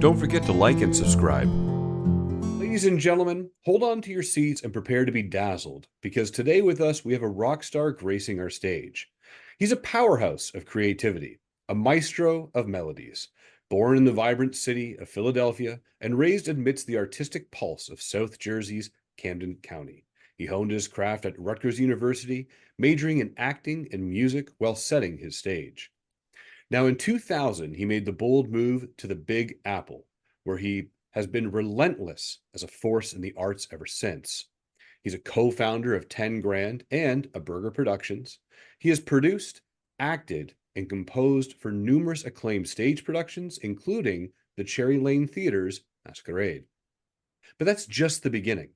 Don't forget to like and subscribe. Ladies and gentlemen, hold on to your seats and prepare to be dazzled, because today with us we have a rock star gracing our stage. He's a powerhouse of creativity, a maestro of melodies, born in the vibrant city of Philadelphia and raised amidst the artistic pulse of South Jersey's Camden County. He honed his craft at Rutgers University, majoring in acting and music while setting his stage. Now, in 2000, he made the bold move to the Big Apple, where he has been relentless as a force in the arts ever since. He's a co-founder of 10 Grand and A Burger Productions. He has produced, acted, and composed for numerous acclaimed stage productions, including the Cherry Lane Theater's Masquerade. But that's just the beginning.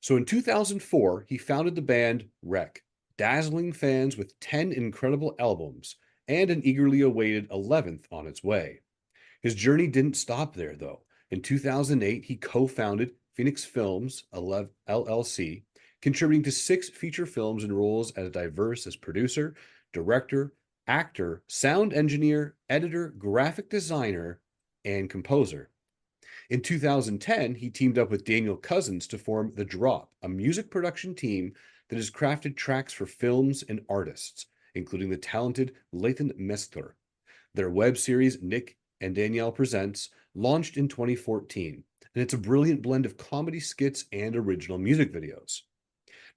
So in 2004, he founded the band Wreck, dazzling fans with 10 incredible albums and an eagerly awaited 11th on its way. His journey didn't stop there, though. In 2008, he co-founded Phoenix Films LLC, contributing to 6 feature films and roles as diverse as producer, director, actor, sound engineer, editor, graphic designer, and composer. In 2010, he teamed up with Daniel Cousins to form The Drop, a music production team that has crafted tracks for films and artists, including the talented Lathan Mestler. Their web series, Nick and Danielle Presents, launched in 2014, and it's a brilliant blend of comedy skits and original music videos.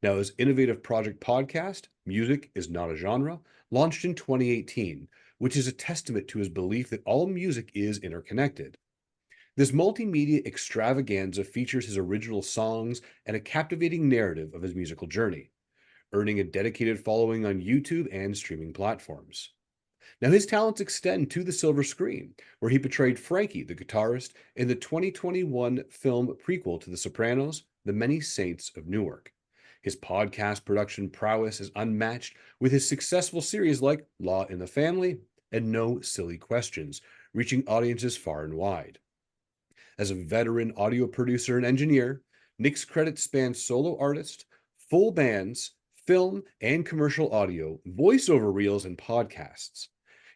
Now, his innovative project podcast, Music is Not a Genre, launched in 2018, which is a testament to his belief that all music is interconnected. This multimedia extravaganza features his original songs and a captivating narrative of his musical journey, earning a dedicated following on YouTube and streaming platforms. Now, his talents extend to the silver screen, where he portrayed Frankie, the guitarist, in the 2021 film prequel to The Sopranos, The Many Saints of Newark. His podcast production prowess is unmatched, with his successful series like Law in the Family and No Silly Questions, reaching audiences far and wide. As a veteran audio producer and engineer, Nick's credits span solo artists, full bands, film and commercial audio, voiceover reels, and podcasts.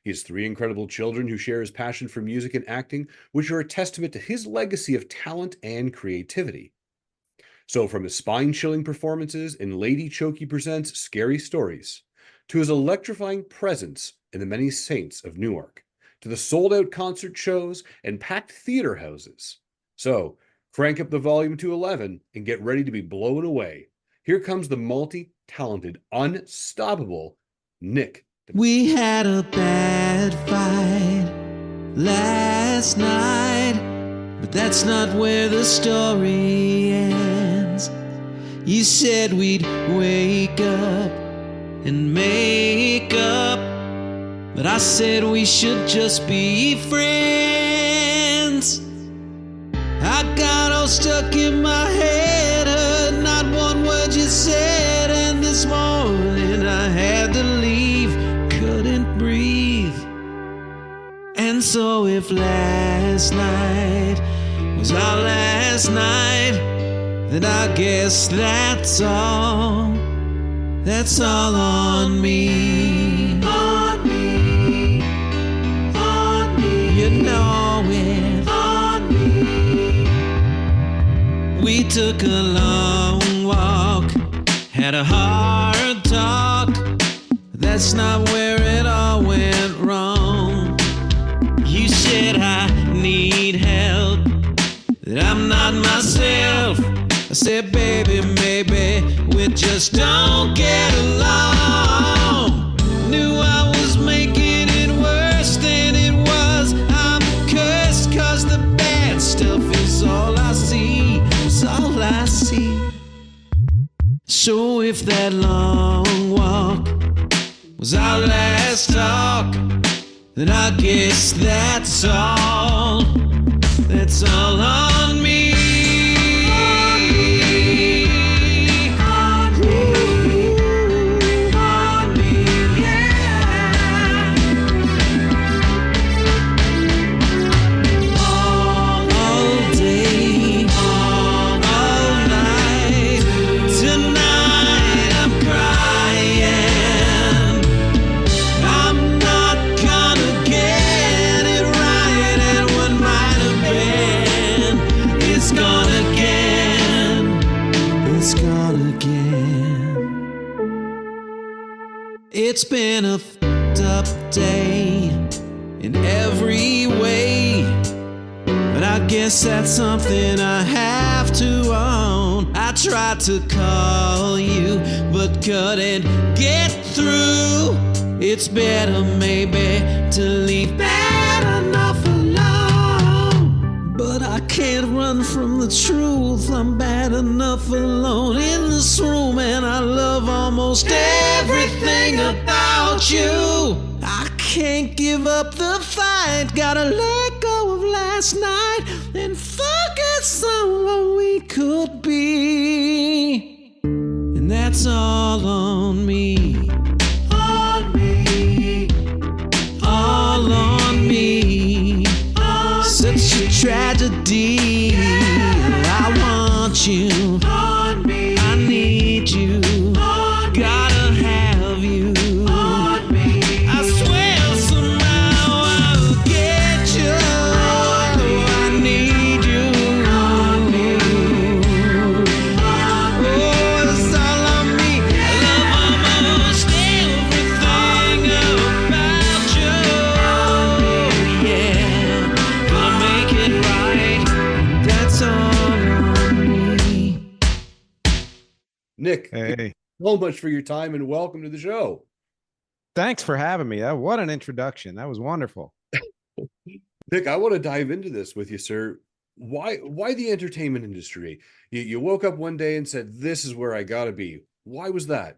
He has 3 incredible children who share his passion for music and acting, which are a testament to his legacy of talent and creativity. So from his spine-chilling performances in Lady Chokey Presents Scary Stories, to his electrifying presence in The Many Saints of Newark, to the sold-out concert shows and packed theater houses. So crank up the volume to 11 and get ready to be blown away. Here comes the multi-talented, unstoppable Nick. We had a bad fight last night, but that's not where the story ends. You said we'd wake up and make up, but I said we should just be friends. I got all stuck in my head, heard not one word you said, and this morning I had to leave, couldn't breathe. And so if last night was our last night, then I guess that's all on me. On me, on me, you know it. On me. We took a long walk, had a hard talk. That's not where it all went wrong. You said I need help, that I'm not myself. I said, baby, maybe we just don't get along. Knew I was making it worse than it was. I'm cursed 'cause the bad stuff is all I see, is all I see. So if that long walk was our last talk, then I guess that's all on me. Might have been It's been a fucked up day in every way, but I guess that's something I have to own. I tried to call you, but couldn't get through. It's better maybe to leave bad enough alone, but I can't run from the truth. I'm bad enough alone in this room, and I love almost everything about you. I can't give up the fight, gotta let go of last night and focus on what we could be. And that's all on me. On me. All on me. Such a tragedy. I want you. On me. I need you. Gotta have you. I swear somehow I'll get you. I need you. Oh, it's all on me. I love almost everything about you. Yeah, gonna make it right. That's all on me. Nick, thank Hey, you so much for your time and welcome to the show. thanks for having me. What an introduction. That was wonderful. Nick, I want to dive into this with you, sir. Why the entertainment industry? You woke up one day and said, "This is where I gotta be." Why was that?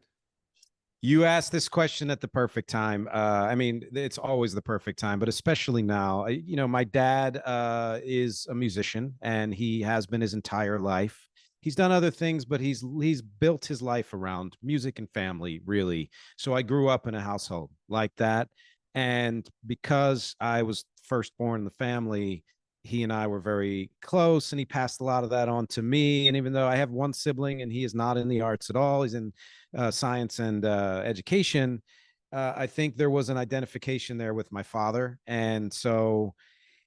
You asked this question at the perfect time. I mean, it's always the perfect time, but especially now. My dad is a musician, and he has been his entire life. He's done other things, but he's built his life around music and family, really. So I grew up in a household like that, and because I was firstborn in the family, he and I were very close, and he passed a lot of that on to me. And even though I have one sibling, and he is not in the arts at all, he's in science and education. I think there was an identification there with my father. And so,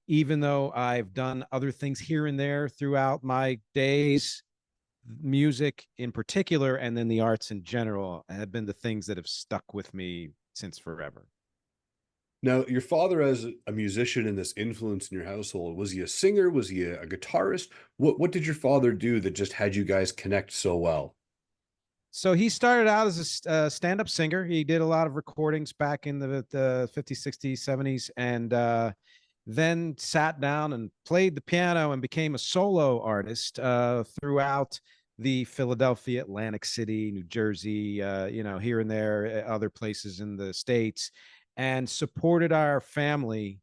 even though I've done other things here and there throughout my days, music in particular, and then the arts in general, have been the things that have stuck with me since forever. Now, your father as a musician and this influence in your household, was he a singer? Was he a guitarist? What did your father do that just had you guys connect so well? So he started out as a stand-up singer. He did a lot of recordings back in the 50s, 60s, 70s, and then sat down and played the piano and became a solo artist throughout the Philadelphia, Atlantic City, New Jersey, here and there, other places in the States, and supported our family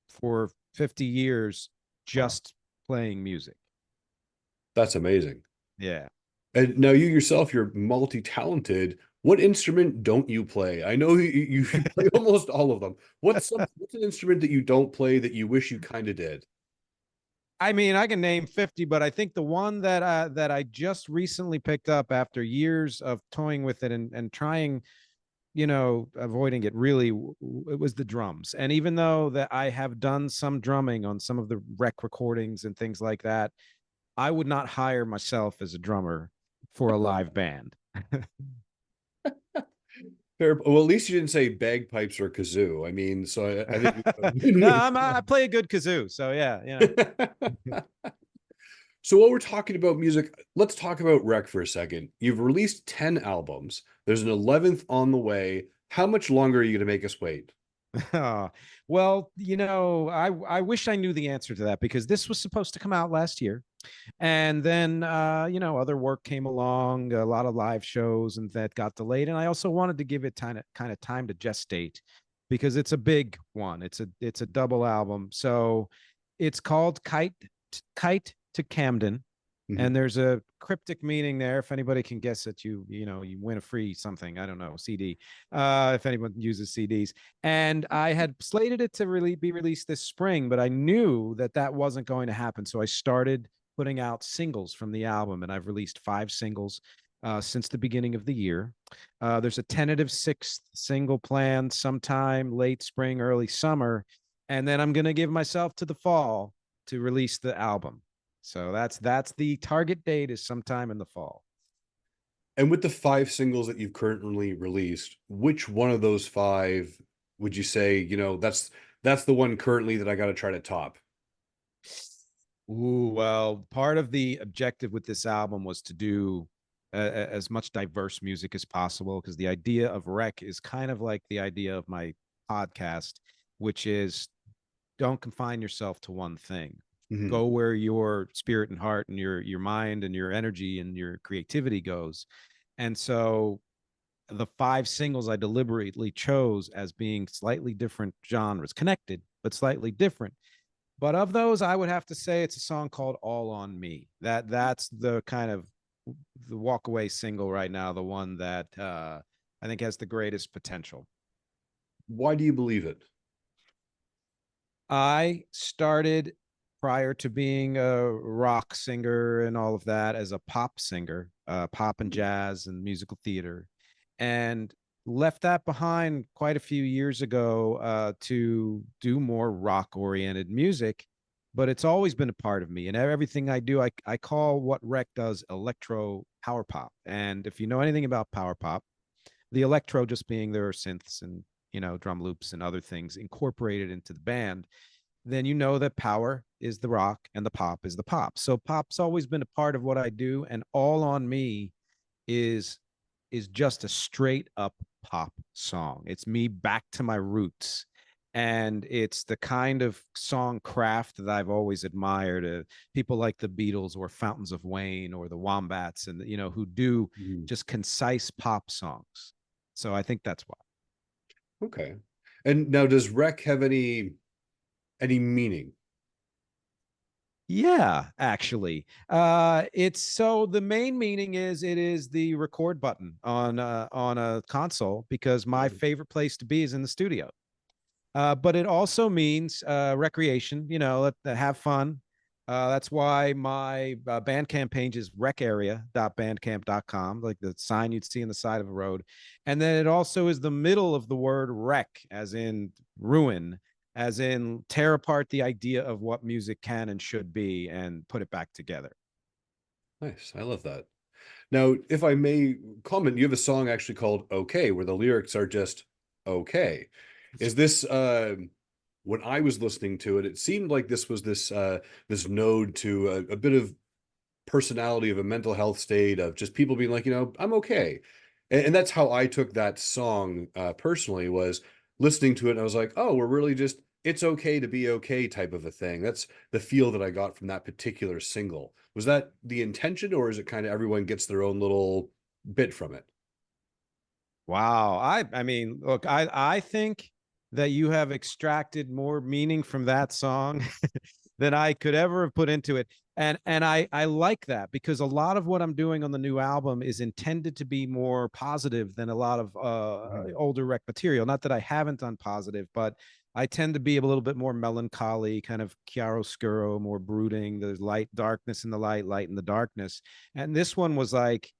for 50 years just playing music. That's amazing. Yeah. And now you yourself, you're multi-talented. What instrument don't you play? I know you play almost all of them. What's an instrument that you don't play that you wish you kind of did? I mean, I can name 50, but I think the one that I just recently picked up after years of toying with it and trying, avoiding it really, it was the drums. And even though that I have done some drumming on some of the rec recordings and things like that, I would not hire myself as a drummer for a live band. Fair, well, at least you didn't say bagpipes or kazoo. I mean, so I think No, I play a good kazoo. So yeah. So while we're talking about music, let's talk about rec for a second. You've released 10 albums. There's an 11th on the way. How much longer are you going to make us wait? Well, I wish I knew the answer to that, because this was supposed to come out last year. And then, other work came along, a lot of live shows, and that got delayed. And I also wanted to give it kind of time to gestate, because it's a big one. It's a double album. So it's called Kite to Camden. And there's a cryptic meaning there. If anybody can guess it, you win a free something. I don't know, CD. If anyone uses CDs. And I had slated it to really be released this spring, but I knew that wasn't going to happen. So I started putting out singles from the album, and I've released 5 singles since the beginning of the year. There's a tentative 6th single planned sometime late spring, early summer, and then I'm going to give myself to the fall to release the album. So that's the target date, is sometime in the fall. And with the 5 singles that you've currently released, which one of those 5 would you say, that's the one currently that I gotta try to top? Ooh, well, part of the objective with this album was to do as much diverse music as possible, because the idea of rec is kind of like the idea of my podcast, which is don't confine yourself to one thing. Mhm. Go where your spirit and heart and your mind and your energy and your creativity goes. And so the 5 singles I deliberately chose as being slightly different genres, connected but slightly different. But of those, I would have to say it's a song called "All on Me." That's the kind of the walk away single right now, the one that I think has the greatest potential. Why do you believe it? I started prior to being a rock singer and all of that as a pop singer, pop and jazz and musical theater, and left that behind quite a few years ago to do more rock oriented music. But it's always been a part of me, and everything I do, I call what rec does electro power pop. And if you know anything about power pop, the electro just being there are synths and drum loops and other things incorporated into the band, then you know that power is the rock and the pop is the pop. So pop's always been a part of what I do, and All on Me is is just a straight up pop song. It's me back to my roots. And it's the kind of song craft that I've always admired. People like the Beatles or Fountains of Wayne or the Wombats, and who do Mhm. just concise pop songs. So I think that's why. Okay. And now does rec have any meaning? Yeah, actually. It's so the main meaning is it is the record button on a console, because my Mhm. favorite place to be is in the studio. But it also means recreation, have fun. That's why my Bandcamp page is recarea.bandcamp.com, like the sign you'd see on the side of a road. And then it also is the middle of the word wreck, as in ruin, as in tear apart the idea of what music can and should be and put it back together. Nice. I love that. Now, if I may comment, you have a song actually called "Okay," where the lyrics are just "okay." Is this when I was listening to it, it seemed like this was this node to a bit of personality of a mental health state of just people being like, I'm okay. And that's how I took that song personally, was listening to it. And I was like, oh, we're really just, it's okay to be okay type of a thing. That's the feel that I got from that particular single. Was that the intention, or is it kind of everyone gets their own little bit from it? Wow. I mean, look, I think that you have extracted more meaning from that song than I could ever have put into it. And I like that, because a lot of what I'm doing on the new album is intended to be more positive than a lot of Mhm. older rec material. Not that I haven't done positive, but I tend to be a little bit more melancholy, kind of chiaroscuro, more brooding. There's light, darkness in the light, light in the darkness. And this one was like,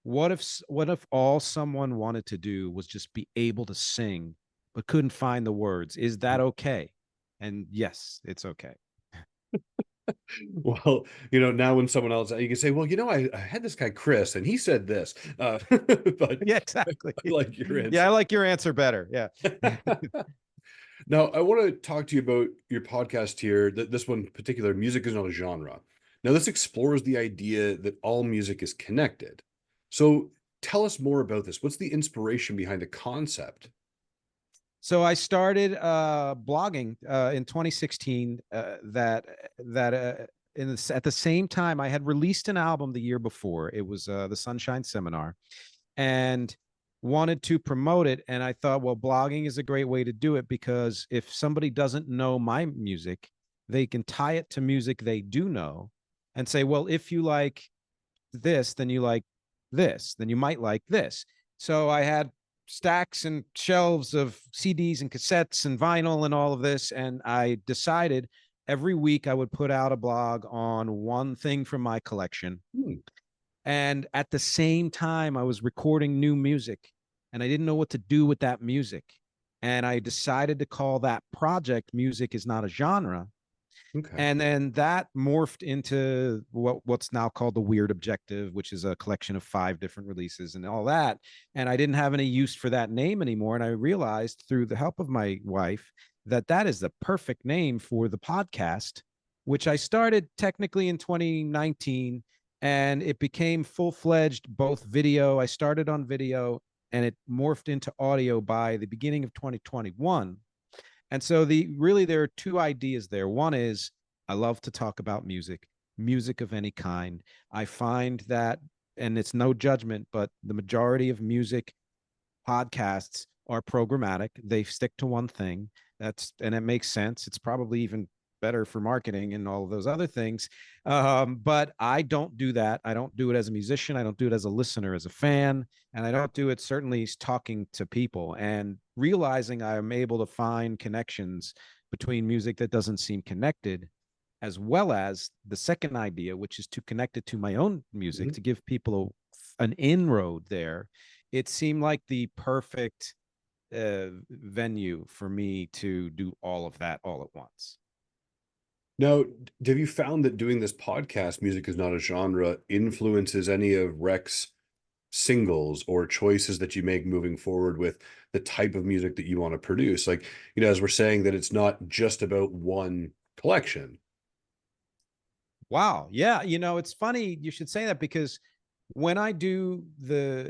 what if all someone wanted to do was just be able to sing but couldn't find the words? Is that okay? And yes, it's okay. Well, now when someone else, you can say, well, I had this guy, Chris, and he said this, but Yeah, I exactly. like your Yeah, I answer. like your answer better. Yeah. Now, I want to talk to you about your podcast here. This one particular, music is not a genre. Now, this explores the idea that all music is connected. So, tell us more about this. What's the inspiration behind the concept? So I started blogging in 2016. At the same time, I had released an album the year before. It was the Sunshine Seminar, and wanted to promote it. And I thought, well, blogging is a great way to do it, because if somebody doesn't know my music, they can tie it to music they do know and say, well, if you like this, then you like this, then you might like this. So I had stacks and shelves of CDs and cassettes and vinyl and all of this. And I decided every week I would put out a blog on one thing from my collection. Hmm. And at the same time, I was recording new music, and I didn't know what to do with that music. And I decided to call that project Music is Not a Genre, Okay. And then that morphed into what's now called the Weird Objective, which is a collection of 5 different releases and all that. And I didn't have any use for that name anymore. And I realized through the help of my wife that that is the perfect name for the podcast, which I started technically in 2019, and it became full-fledged both video. I started on video and it morphed into audio by the beginning of 2021. And so there are 2 ideas there. One is I love to talk about music of any kind. I find that, and it's no judgment, but the majority of music podcasts are programmatic. They stick to one thing. And it makes sense. It's probably even better for marketing and all of those other things. But I don't do that. I don't do it as a musician. I don't do it as a listener, as a fan. And I don't do it certainly talking to people and realizing I am able to find connections between music that doesn't seem connected, as well as the second idea, which is to connect it to my own music, to give people an inroad there. It seemed like the perfect venue for me to do all of that all at once. Now, have you found that doing this podcast, Music is Not a Genre, influences any of Rec's singles or choices that you make moving forward with the type of music that you want to produce? Like, as we're saying that it's not just about one collection. Wow. Yeah. It's funny you should say that, because when I do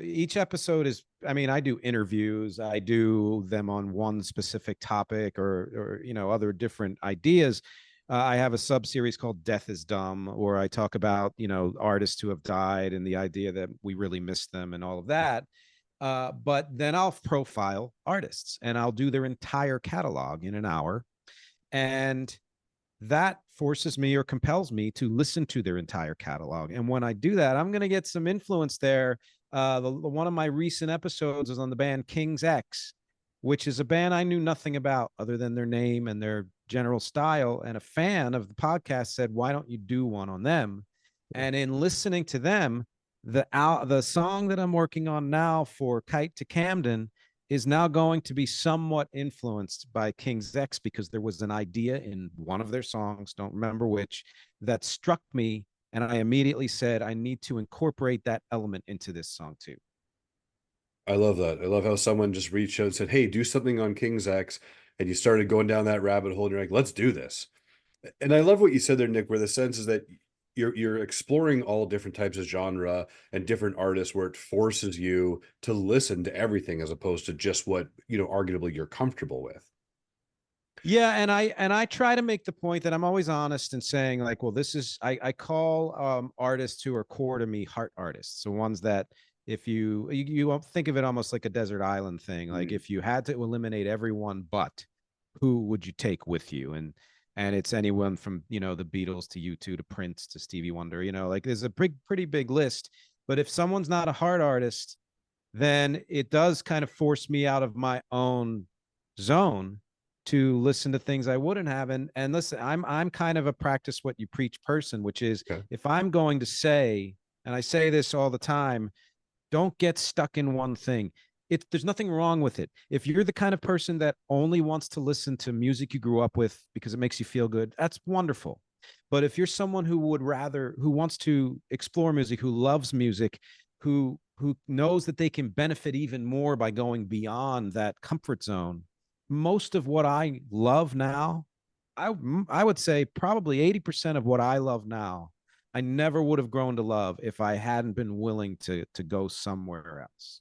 each episode is, I do interviews, I do them on one specific topic or other different ideas. I have a sub series called Death is Dumb, where I talk about, artists who have died and the idea that we really miss them and all of that. But then I'll profile artists and I'll do their entire catalog in an hour. And that forces me or compels me to listen to their entire catalog. And when I do that, I'm going to get some influence there. One of my recent episodes is on the band King's X, which is a band I knew nothing about other than their name and their general style. And a fan of the podcast said, why don't you do one on them? And in listening to them, the song that I'm working on now for Kite to Camden is now going to be somewhat influenced by King's X, because there was an idea in one of their songs, don't remember which, that struck me. And I immediately said, I need to incorporate that element into this song too. I love that. I love how someone just reached out and said, hey, do something on King's X. And you started going down that rabbit hole and you're like, let's do this. And I love what you said there, Nick, where the sense is that you're exploring all different types of genre and different artists, where it forces you to listen to everything as opposed to just what, arguably you're comfortable with. Yeah, and I try to make the point that I'm always honest in saying, like, well, this is I call artists who are core to me heart artists. So ones that if you think of it almost like a desert island thing. Like if you had to eliminate everyone, but who would you take with you? And it's anyone from, the Beatles to U2 to Prince to Stevie Wonder, like there's a pretty big list. But if someone's not a heart artist, then it does kind of force me out of my own zone to listen to things I wouldn't have. And listen, I'm kind of a practice what you preach person, which is if I'm going to say, and I say this all the time, don't get stuck in one thing. There's nothing wrong with it. If you're the kind of person that only wants to listen to music you grew up with because it makes you feel good, that's wonderful. But if you're someone who wants to explore music, who loves music, who knows that they can benefit even more by going beyond that comfort zone, most of what I love now, I would say probably 80% of what I love now, I never would have grown to love if I hadn't been willing to go somewhere else.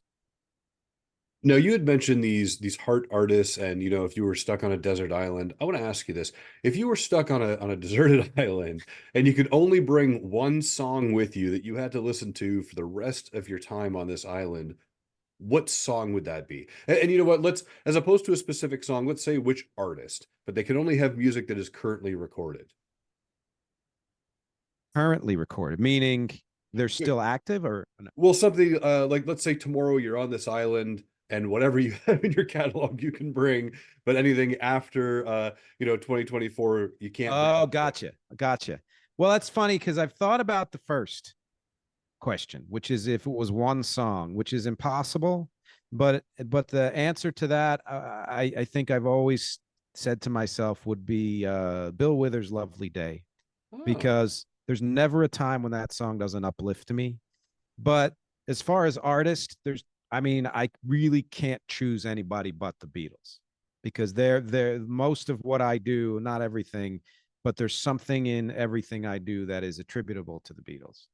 Now, you had mentioned these heart artists, and if you were stuck on a desert island, I want to ask you this: if you were stuck on a deserted island and you could only bring one song with you that you had to listen to for the rest of your time on this island, what song would that be? And you know what? Let's, as opposed to a specific song, let's say which artist, but they can only have music that is currently recorded. Currently recorded, meaning they're still active, or no? Well, something like, let's say tomorrow you're on this island and whatever you have in your catalog you can bring, but anything after 2024 you can't bring. Oh, gotcha. Well, that's funny because I've thought about the first question, which is if it was one song, which is impossible. But the answer to that, I think I've always said to myself would be Bill Withers' Lovely Day, Oh, because there's never a time when that song doesn't uplift me. But as far as artists, I mean, I really can't choose anybody but the Beatles, because they're most of what I do, not everything, but there's something in everything I do that is attributable to the Beatles.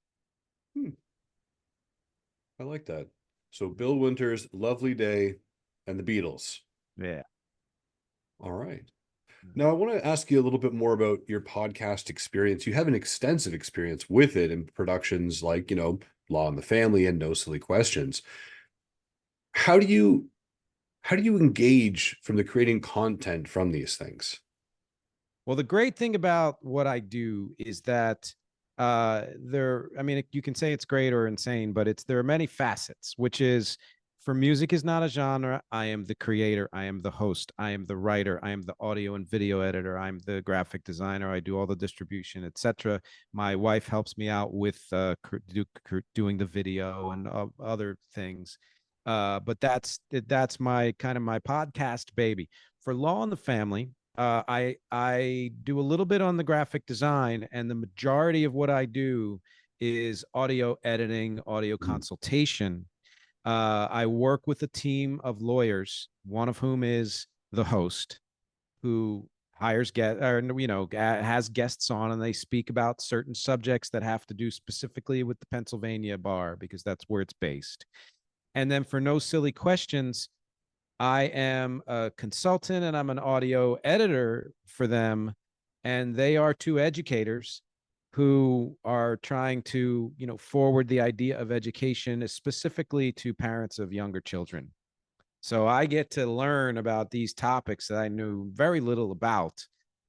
hmm, I like that. So Bill Winters, Lovely Day, and the Beatles. Yeah. All right. Now, I want to ask you a little bit more about your podcast experience. You have an extensive experience with it in productions like, Law in the Family and No Silly Questions. How do you how do you engage from the creating content from these things? Well, the great thing about what I do is that I mean, you can say it's great or insane, but there are many facets, which is, for music is not a genre. I am the creator, I am the host, I am the writer, I am the audio and video editor, I'm the graphic designer, I do all the distribution, etc. My wife helps me out with doing the video and other things. But that's my kind of my podcast baby. For Law in the Family, I do a little bit on the graphic design, and the majority of what I do is audio editing, audio Mm. consultation. I work with a team of lawyers, one of whom is the host, who hires guests, or has guests on, and they speak about certain subjects that have to do specifically with the Pennsylvania bar, because that's where it's based. And then for No Silly Questions, I am a consultant and I'm an audio editor for them. And they are two educators who are trying to, forward the idea of education specifically to parents of younger children. So I get to learn about these topics that I knew very little about,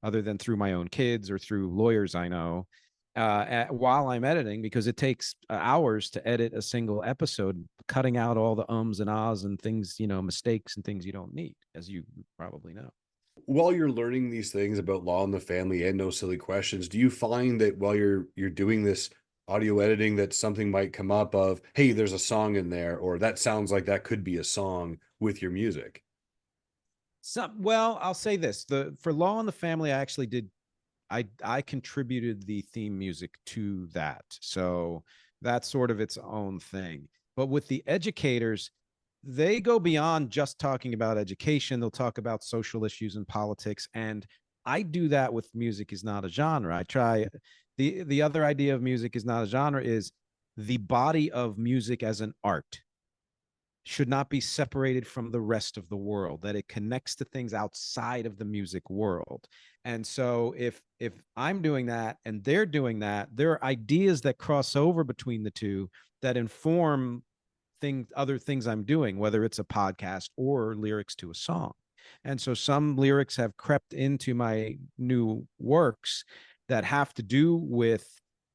other than through my own kids or through lawyers I know, while I'm editing, because it takes hours to edit a single episode, cutting out all the ums and ahs and things, mistakes and things you don't need, as you probably know. While you're learning these things about Law in the Family and No Silly Questions, do you find that while you're doing this audio editing that something might come up of, hey, there's a song in there, or that sounds like that could be a song with your music? Well, I'll say this: for Law in the Family, I actually did. I contributed the theme music to that, so that's sort of its own thing. But with the educators, they go beyond just talking about education. They'll talk about social issues and politics, and I do that with Music is Not a Genre. I try. The other idea of music is not a genre is the body of music as an art should not be separated from the rest of the world, that it connects to things outside of the music world. And so if I'm doing that and they're doing that, there are ideas that cross over between the two that inform other things I'm doing, whether it's a podcast or lyrics to a song. And so some lyrics have crept into my new works that have to do with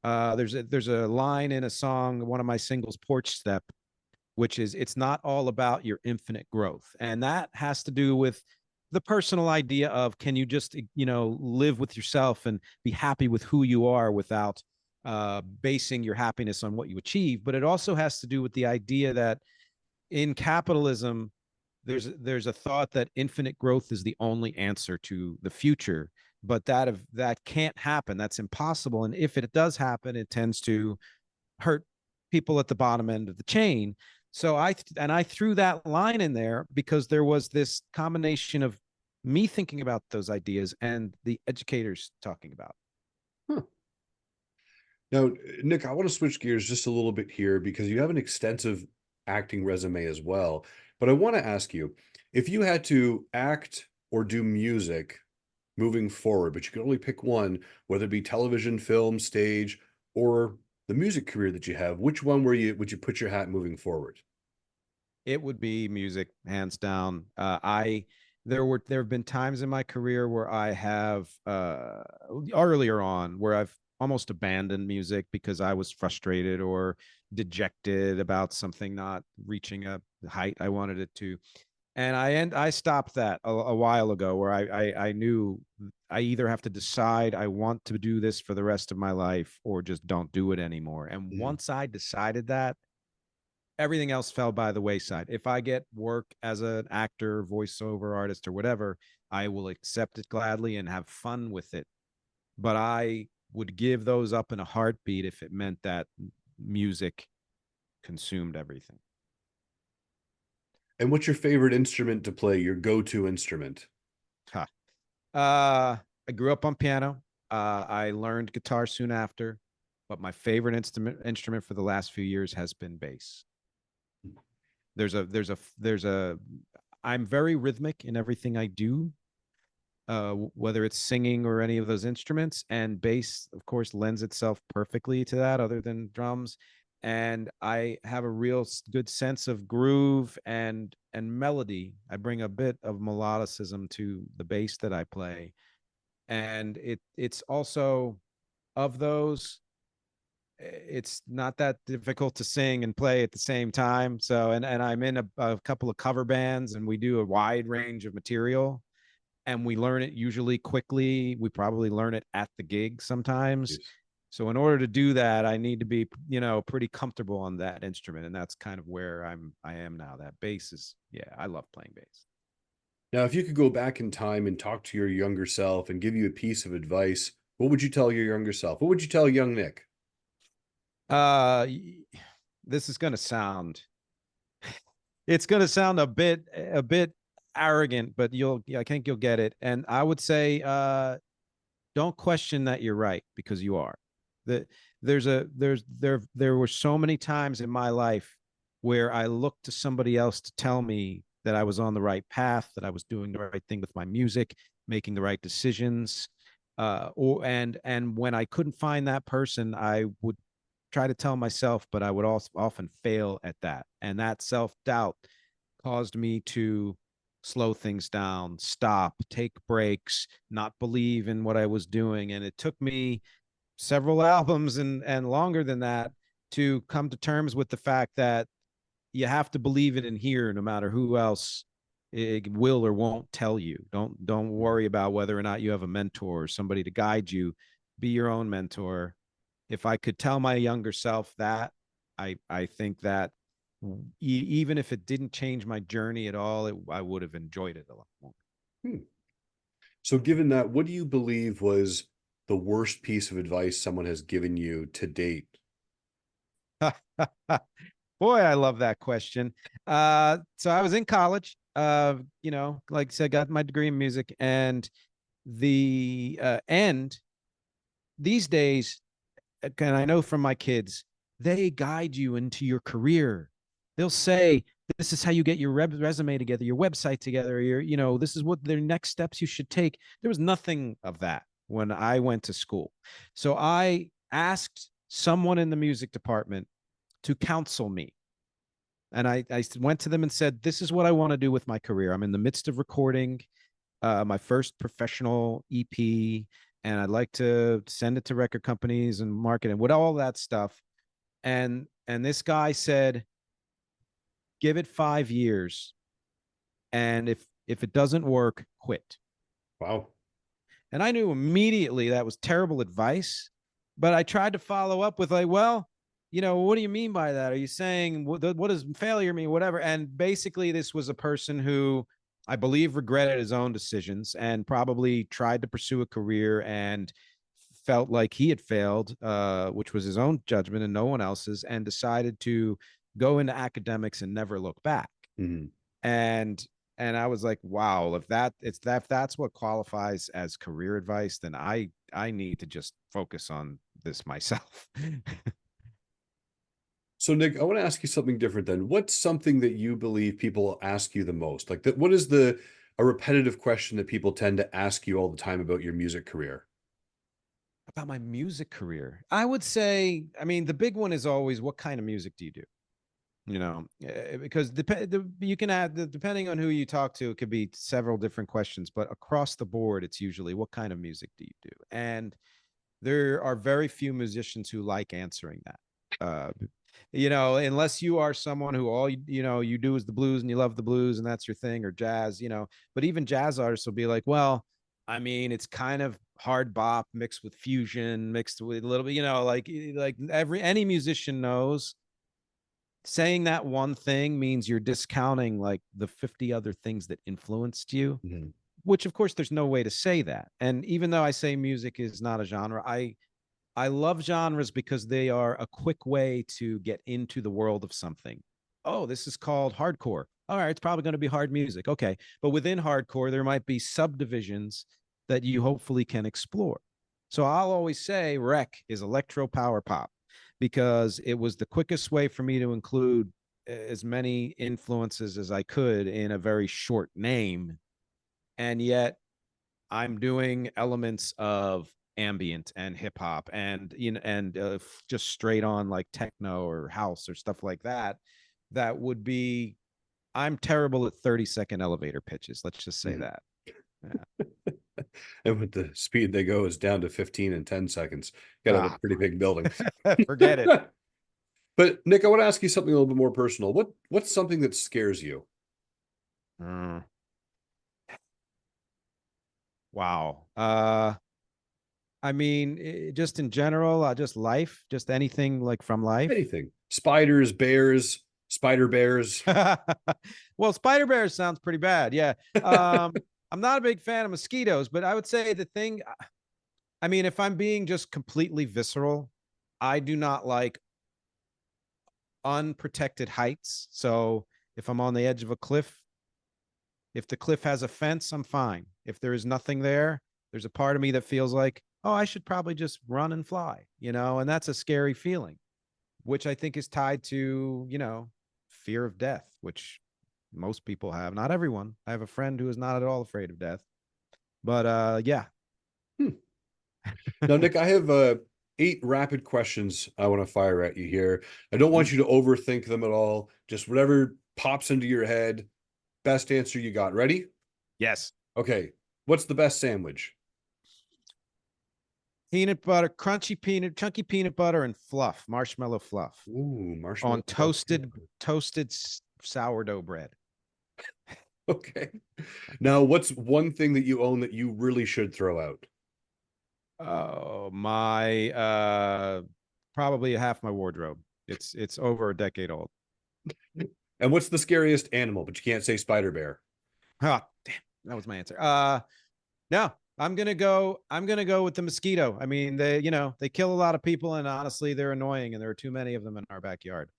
there's a line in a song, one of my singles, Porch Step, which is, it's not all about your infinite growth. And that has to do with the personal idea of, can you just, live with yourself and be happy with who you are without basing your happiness on what you achieve. But it also has to do with the idea that in capitalism, there's a thought that infinite growth is the only answer to the future, but that can't happen. That's impossible. And if it does happen, it tends to hurt people at the bottom end of the chain. So I threw that line in there because there was this combination of me thinking about those ideas and the educators talking about. Huh. Now, Nick, I want to switch gears just a little bit here because you have an extensive acting resume as well. But I want to ask you, if you had to act or do music moving forward, but you could only pick one, whether it be television, film, stage, or the music career that you have, which one would you put your hat moving forward? It would be music, hands down. There have been times in my career where I have earlier on where I've almost abandoned music because I was frustrated or dejected about something not reaching a height I wanted it to. And I stopped that a while ago, where I knew I either have to decide I want to do this for the rest of my life or just don't do it anymore. And Mm. once I decided that, everything else fell by the wayside. If I get work as an actor, voiceover artist, or whatever, I will accept it gladly and have fun with it. But I would give those up in a heartbeat if it meant that music consumed everything. And what's your favorite instrument to play, your go-to instrument? Huh. I grew up on piano. I learned guitar soon after, but my favorite instrument for the last few years has been bass. I'm very rhythmic in everything I do, whether it's singing or any of those instruments, and bass, of course, lends itself perfectly to that, other than drums. And I have a real good sense of groove and melody. I bring a bit of melodicism to the bass that I play, and it's also, of those, it's not that difficult to sing and play at the same time. So, and I'm in a couple of cover bands, and we do a wide range of material, and we learn it usually quickly. We probably learn it at the gig sometimes. Yes. So in order to do that, I need to be, pretty comfortable on that instrument. And that's kind of where I am now. That bass is, yeah, I love playing bass. Now, if you could go back in time and talk to your younger self and give you a piece of advice, what would you tell your younger self? What would you tell young Nick? Uh, this is going to sound, it's going to sound a bit arrogant, but I think you'll get it. And I would say, don't question that you're right, because you are. There were so many times in my life where I looked to somebody else to tell me that I was on the right path, that I was doing the right thing with my music, making the right decisions. And when I couldn't find that person, I would try to tell myself, but I would also often fail at that. And that self-doubt caused me to slow things down, stop, take breaks, not believe in what I was doing. And it took me several albums and longer than that to come to terms with the fact that you have to believe it in here, no matter who else it will or won't tell you. Don't worry about whether or not you have a mentor or somebody to guide you. Be your own mentor. If I could tell my younger self that, I think that even if it didn't change my journey at all, I would have enjoyed it a lot more. So given that, what do you believe was the worst piece of advice someone has given you to date? Boy, I love that question. So I was in college, like I said, got my degree in music, and the end these days, and I know from my kids, they guide you into your career. They'll say, this is how you get your resume together, your website together, this is what the next steps you should take. There was nothing of that when I went to school. So I asked someone in the music department to counsel me. And I went to them and said, this is what I want to do with my career. I'm in the midst of recording my first professional EP, and I'd like to send it to record companies and market it with all that stuff. And this guy said, give it 5 years. And if it doesn't work, quit. Wow. And I knew immediately that was terrible advice, but I tried to follow up with like, well, what do you mean by that? Are you saying what does failure mean? Whatever. And basically this was a person who I believe regretted his own decisions and probably tried to pursue a career and felt like he had failed, which was his own judgment and no one else's, and decided to go into academics and never look back. Mm-hmm. And I was like, wow, if that's what qualifies as career advice, then I need to just focus on this myself. So Nick, I want to ask you something different then. What's something that you believe people ask you the most? Like that, what is a repetitive question that people tend to ask you all the time about your music career? About my music career, I would say, I mean, the big one is always, what kind of music do you do? Because you can add, depending on who you talk to, it could be several different questions, but across the board, it's usually, what kind of music do you do? And there are very few musicians who like answering that. Unless you are someone who all you do is the blues and you love the blues and that's your thing, or jazz, but even jazz artists will be like, well, I mean, it's kind of hard bop mixed with fusion, mixed with a little bit, like any musician knows saying that one thing means you're discounting like the 50 other things that influenced you, which of course there's no way to say that. And even though I say music is not a genre, I love genres because they are a quick way to get into the world of something. Oh, this is called hardcore. All right, it's probably going to be hard music. Okay. But within hardcore, there might be subdivisions that you hopefully can explore. So I'll always say Rec is electro power pop because it was the quickest way for me to include as many influences as I could in a very short name. And yet I'm doing elements of ambient and hip hop and just straight on like techno or house or stuff like that. That would be, I'm terrible at 30-second elevator pitches. Let's just say that. Yeah. And with the speed they go is down to 15 and 10 seconds. Got to have a pretty big building. Forget it. But Nick, I want to ask you something a little bit more personal. What's something that scares you? Wow. I mean, just in general, just life, just anything like from life. Anything. Spiders, bears, spider bears. Well, spider bears sounds pretty bad. Yeah. I'm not a big fan of mosquitoes, but I would say the thing, I mean, if I'm being just completely visceral, I do not like unprotected heights. So if I'm on the edge of a cliff, if the cliff has a fence, I'm fine. If there is nothing there, there's a part of me that feels like, oh, I should probably just run and fly, and that's a scary feeling, which I think is tied to, fear of death, which most people have. Not everyone. I have a friend who is not at all afraid of death. But yeah. Now, Nick, I have 8 rapid questions I want to fire at you here. I don't want you to overthink them at all. Just whatever pops into your head. Best answer you got. Ready? Yes. Okay. What's the best sandwich? Peanut butter, chunky peanut butter and fluff, marshmallow fluff. Ooh, marshmallow on toasted sourdough bread. Okay. Now, what's one thing that you own that you really should throw out? Oh, my probably half my wardrobe. It's over a decade old. And what's the scariest animal? But you can't say spider bear. Oh, damn, that was my answer. No, I'm gonna go with the mosquito. I mean, they kill a lot of people, and honestly, they're annoying, and there are too many of them in our backyard.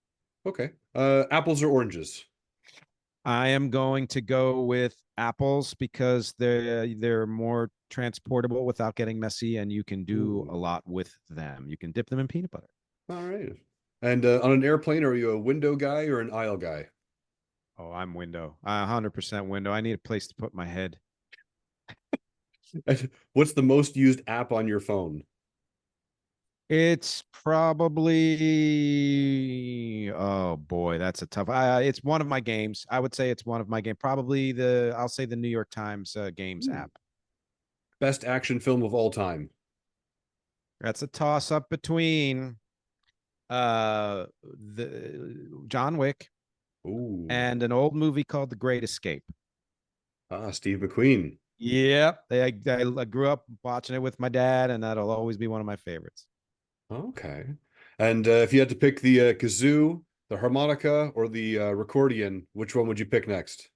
Okay. Apples or oranges? I am going to go with apples because they're more transportable without getting messy, and you can do a lot with them. You can dip them in peanut butter. All right. And on an airplane, are you a window guy or an aisle guy? Oh, I'm window. 100% window. I need a place to put my head. What's the most used app on your phone? It's probably, oh boy, that's a tough. It's one of my games. I would say it's one of my games. Probably I'll say the New York Times games app. Best action film of all time? That's a toss up between the John Wick and an old movie called The Great Escape. Steve McQueen. Yep. I grew up watching it with my dad, and that'll always be one of my favorites. Okay. And if you had to pick the kazoo, the harmonica, or the recordian, which one would you pick next?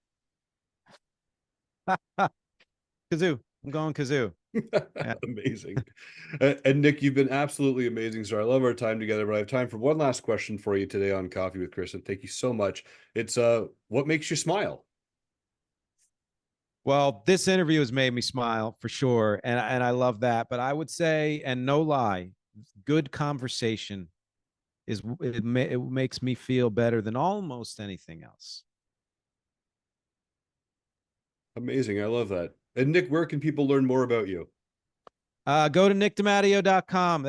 Kazoo. I'm going kazoo. Yeah. Amazing. And Nick, you've been absolutely amazing, sir. I love our time together, but I have time for one last question for you today on Coffee with Chris, and thank you so much. It's what makes you smile? Well, this interview has made me smile for sure, and I love that. But I would say, and no lie, good conversation it makes me feel better than almost anything else. Amazing. I love that. And Nick, where can people learn more about you? Go to nickdematteo.com.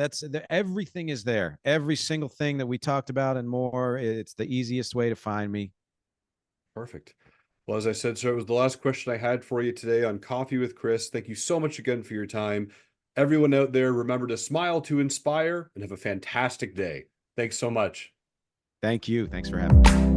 Everything is there. Every single thing that we talked about and more. It's the easiest way to find me. Perfect. Well, as I said, sir, it was the last question I had for you today on Coffee with Chris. Thank you so much again for your time. Everyone out there, remember to smile to inspire and have a fantastic day. Thanks so much. Thank you. Thanks for having me.